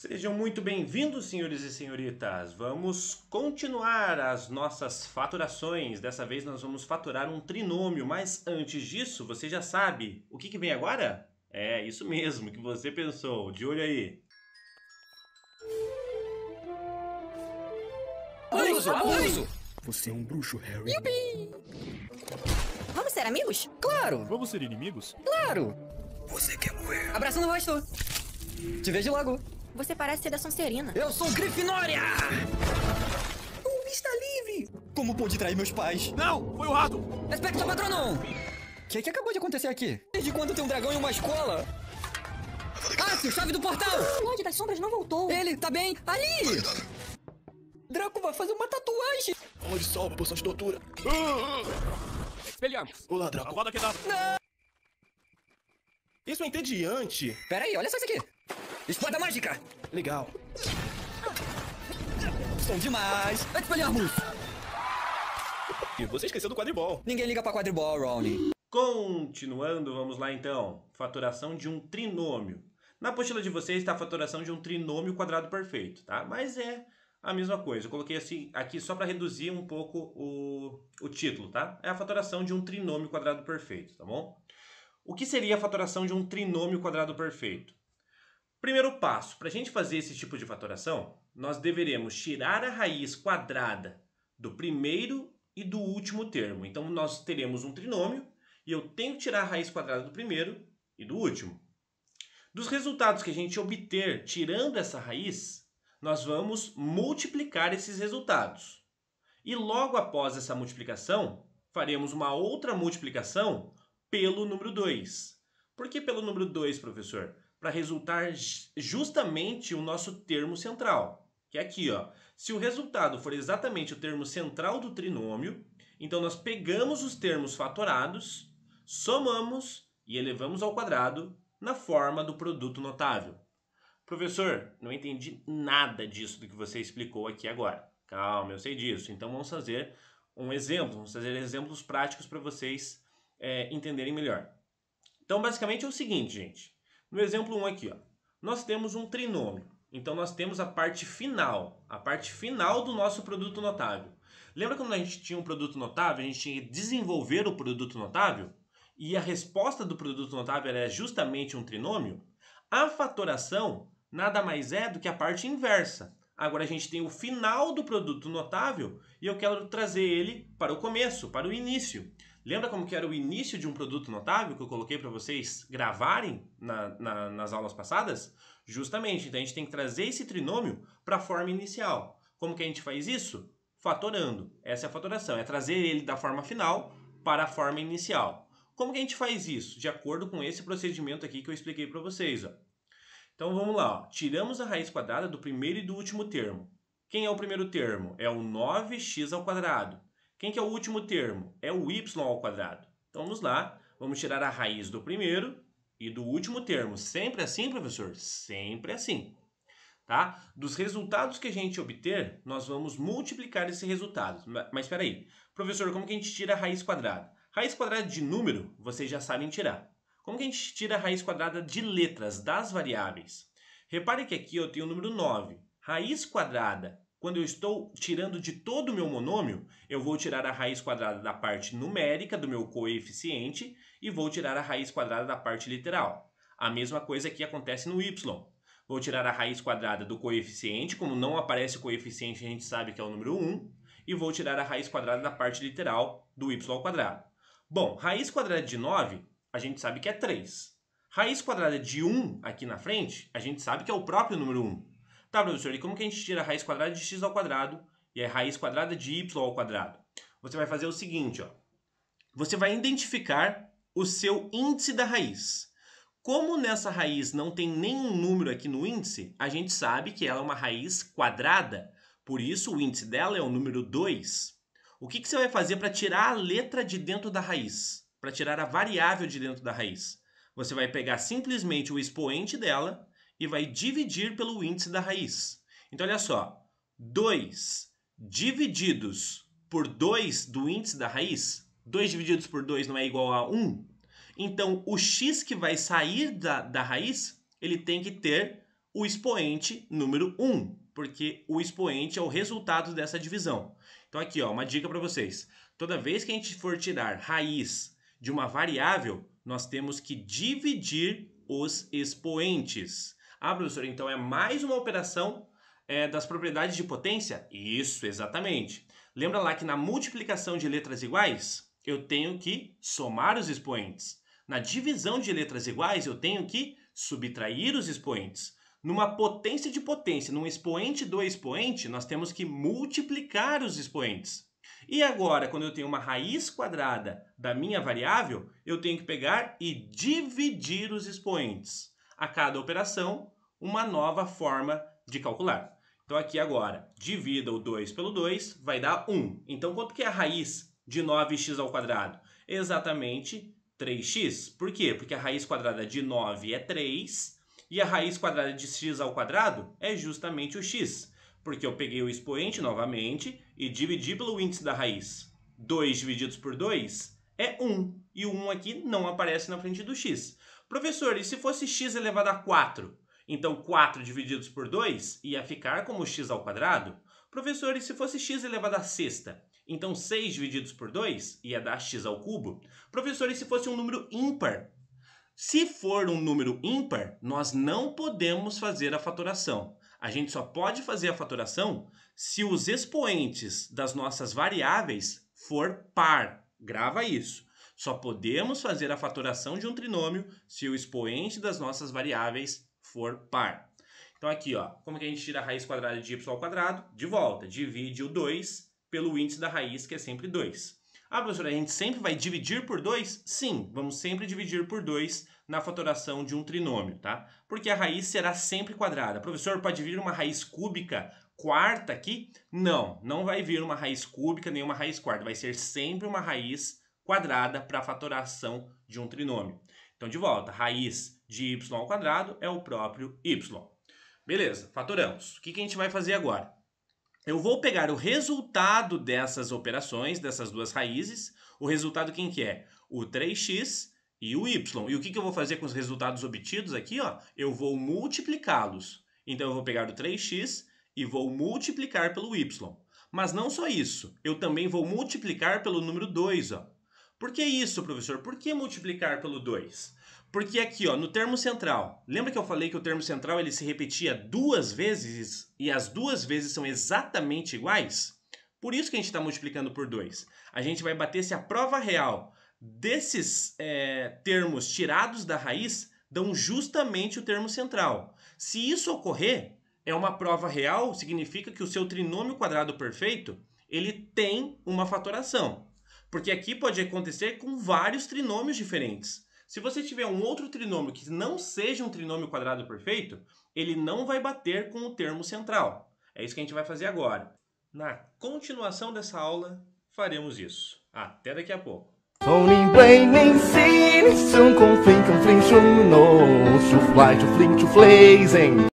Sejam muito bem-vindos, senhores e senhoritas. Vamos continuar as nossas faturações. Dessa vez nós vamos faturar um trinômio, mas antes disso, você já sabe o que vem agora? É isso mesmo que você pensou. De olho aí. Abuso! Abuso! Você é um bruxo, Harry. Vamos ser amigos? Claro! Vamos ser inimigos? Claro! Você quer morrer? Abraço no rosto! Te vejo logo! Você parece ser da Sonserina. Eu sou Grifinória! Está livre! Como pôde trair meus pais? Não! Foi o rato! Expecto Patronum! O que acabou de acontecer aqui? Desde quando tem um dragão em uma escola? Cássio, chave do portal! O Lorde das Sombras não voltou. Ele, tá bem? Ali! Draco vai fazer uma tatuagem! Onde salva a poção de tortura? Expelliarmus. Olá, Draco. Avada Kedavra. Isso é entediante. Pera aí, olha só isso aqui! Espada mágica! Legal. São demais! Expelliarmus! E você esqueceu do quadribol. Ninguém liga pra quadribol, Ronnie. Continuando, vamos lá então. Faturação de um trinômio. Na apostila de vocês está a faturação de um trinômio quadrado perfeito, tá? Mas é a mesma coisa. Eu coloquei assim aqui só para reduzir um pouco o título, tá? É a faturação de um trinômio quadrado perfeito, tá bom? O que seria a faturação de um trinômio quadrado perfeito? Primeiro passo, para a gente fazer esse tipo de fatoração, nós deveremos tirar a raiz quadrada do primeiro e do último termo. Então, nós teremos um trinômio e eu tenho que tirar a raiz quadrada do primeiro e do último. Dos resultados que a gente obter tirando essa raiz, nós vamos multiplicar esses resultados. E logo após essa multiplicação, faremos uma outra multiplicação pelo número 2. Por que pelo número 2, professor? Para resultar justamente o nosso termo central, que é aqui, ó. Se o resultado for exatamente o termo central do trinômio, então nós pegamos os termos fatorados, somamos e elevamos ao quadrado na forma do produto notável. Professor, não entendi nada disso do que você explicou aqui agora. Calma, eu sei disso. Então vamos fazer um exemplo, vamos fazer exemplos práticos para vocês entenderem melhor. Então basicamente é o seguinte, gente. No exemplo 1 aqui, ó, nós temos um trinômio. Então nós temos a parte final do nosso produto notável. Lembra quando a gente tinha um produto notável, a gente tinha que desenvolver o produto notável? E a resposta do produto notável era justamente um trinômio? A fatoração nada mais é do que a parte inversa. Agora a gente tem o final do produto notável e eu quero trazer ele para o começo, para o início. Lembra como que era o início de um produto notável que eu coloquei para vocês gravarem nas aulas passadas? Justamente, então a gente tem que trazer esse trinômio para a forma inicial. Como que a gente faz isso? Fatorando. Essa é a fatoração, é trazer ele da forma final para a forma inicial. Como que a gente faz isso? De acordo com esse procedimento aqui que eu expliquei para vocês, ó. Então vamos lá, ó. Tiramos a raiz quadrada do primeiro e do último termo. Quem é o primeiro termo? É o 9x ao quadrado. Quem que é o último termo? É o y ao quadrado. Então vamos lá, vamos tirar a raiz do primeiro e do último termo. Sempre assim, professor? Sempre assim. Tá? Dos resultados que a gente obter, nós vamos multiplicar esses resultados. Mas espera aí, professor, como que a gente tira a raiz quadrada? Raiz quadrada de número, vocês já sabem tirar. Como que a gente tira a raiz quadrada de letras, das variáveis? Repare que aqui eu tenho o número 9. Raiz quadrada, quando eu estou tirando de todo o meu monômio, eu vou tirar a raiz quadrada da parte numérica do meu coeficiente e vou tirar a raiz quadrada da parte literal. A mesma coisa que acontece no y. Vou tirar a raiz quadrada do coeficiente, como não aparece o coeficiente, a gente sabe que é o número 1, e vou tirar a raiz quadrada da parte literal do y ao quadrado. Bom, raiz quadrada de 9, a gente sabe que é 3. Raiz quadrada de 1 aqui na frente, a gente sabe que é o próprio número 1. Tá, professor, e como que a gente tira a raiz quadrada de x ao quadrado e a raiz quadrada de y ao quadrado? Você vai fazer o seguinte, ó. Você vai identificar o seu índice da raiz. Como nessa raiz não tem nenhum número aqui no índice, a gente sabe que ela é uma raiz quadrada. Por isso, o índice dela é o número 2. O que você vai fazer para tirar a letra de dentro da raiz? Para tirar a variável de dentro da raiz? Você vai pegar simplesmente o expoente dela e vai dividir pelo índice da raiz. Então, olha só. 2 divididos por 2 do índice da raiz, 2 divididos por 2 não é igual a 1? Então, o x que vai sair da raiz, ele tem que ter o expoente número 1, porque o expoente é o resultado dessa divisão. Então aqui, ó, uma dica para vocês. Toda vez que a gente for tirar raiz de uma variável, nós temos que dividir os expoentes. Ah, professor, então é mais uma operação das propriedades de potência? Isso, exatamente. Lembra lá que na multiplicação de letras iguais, eu tenho que somar os expoentes. Na divisão de letras iguais, eu tenho que subtrair os expoentes. Numa potência de potência, num expoente do expoente, nós temos que multiplicar os expoentes. E agora, quando eu tenho uma raiz quadrada da minha variável, eu tenho que pegar e dividir os expoentes. A cada operação, uma nova forma de calcular. Então aqui agora, divida o 2 pelo 2, vai dar 1. Então quanto que é a raiz de 9x²? Exatamente 3x. Por quê? Porque a raiz quadrada de 9 é 3 e a raiz quadrada de x² é justamente o x. Porque eu peguei o expoente novamente e dividi pelo índice da raiz. 2 divididos por 2 é 1. E o 1 aqui não aparece na frente do x. Professor, e se fosse x elevado a 4? Então 4 divididos por 2 ia ficar como x². Professor, e se fosse x elevado a sexta? Então 6 divididos por 2 ia dar x². Professor, e se fosse um número ímpar? Se for um número ímpar, nós não podemos fazer a fatoração. A gente só pode fazer a fatoração se os expoentes das nossas variáveis for par. Grava isso. Só podemos fazer a fatoração de um trinômio se o expoente das nossas variáveis for par. Então aqui, ó, como que a gente tira a raiz quadrada de y²? De volta, divide o 2 pelo índice da raiz, que é sempre 2. Ah, professor, a gente sempre vai dividir por 2? Sim, vamos sempre dividir por 2 na fatoração de um trinômio, tá? Porque a raiz será sempre quadrada. Professor, pode vir uma raiz cúbica quarta aqui? Não, não vai vir uma raiz cúbica nem uma raiz quarta. Vai ser sempre uma raiz quadrada para a fatoração de um trinômio. Então, de volta, raiz de y² é o próprio y. Beleza, fatoramos. O que a gente vai fazer agora? Eu vou pegar o resultado dessas operações, dessas duas raízes. O resultado quem que é? O 3x e o y. E o que eu vou fazer com os resultados obtidos aqui? Ó? Eu vou multiplicá-los. Então, eu vou pegar o 3x e vou multiplicar pelo y. Mas não só isso, eu também vou multiplicar pelo número 2. Ó. Por que isso, professor? Por que multiplicar pelo 2? Porque aqui, ó, no termo central, lembra que eu falei que o termo central ele se repetia 2 vezes e as 2 vezes são exatamente iguais? Por isso que a gente está multiplicando por 2. A gente vai bater se a prova real desses termos tirados da raiz dão justamente o termo central. Se isso ocorrer, é uma prova real, significa que o seu trinômio quadrado perfeito ele tem uma fatoração. Porque aqui pode acontecer com vários trinômios diferentes. Se você tiver um outro trinômio que não seja um trinômio quadrado perfeito, ele não vai bater com o termo central. É isso que a gente vai fazer agora. Na continuação dessa aula, faremos isso. Até daqui a pouco. 从你为你心，胸口飞空飞顺路，出 fly to fling to blazing。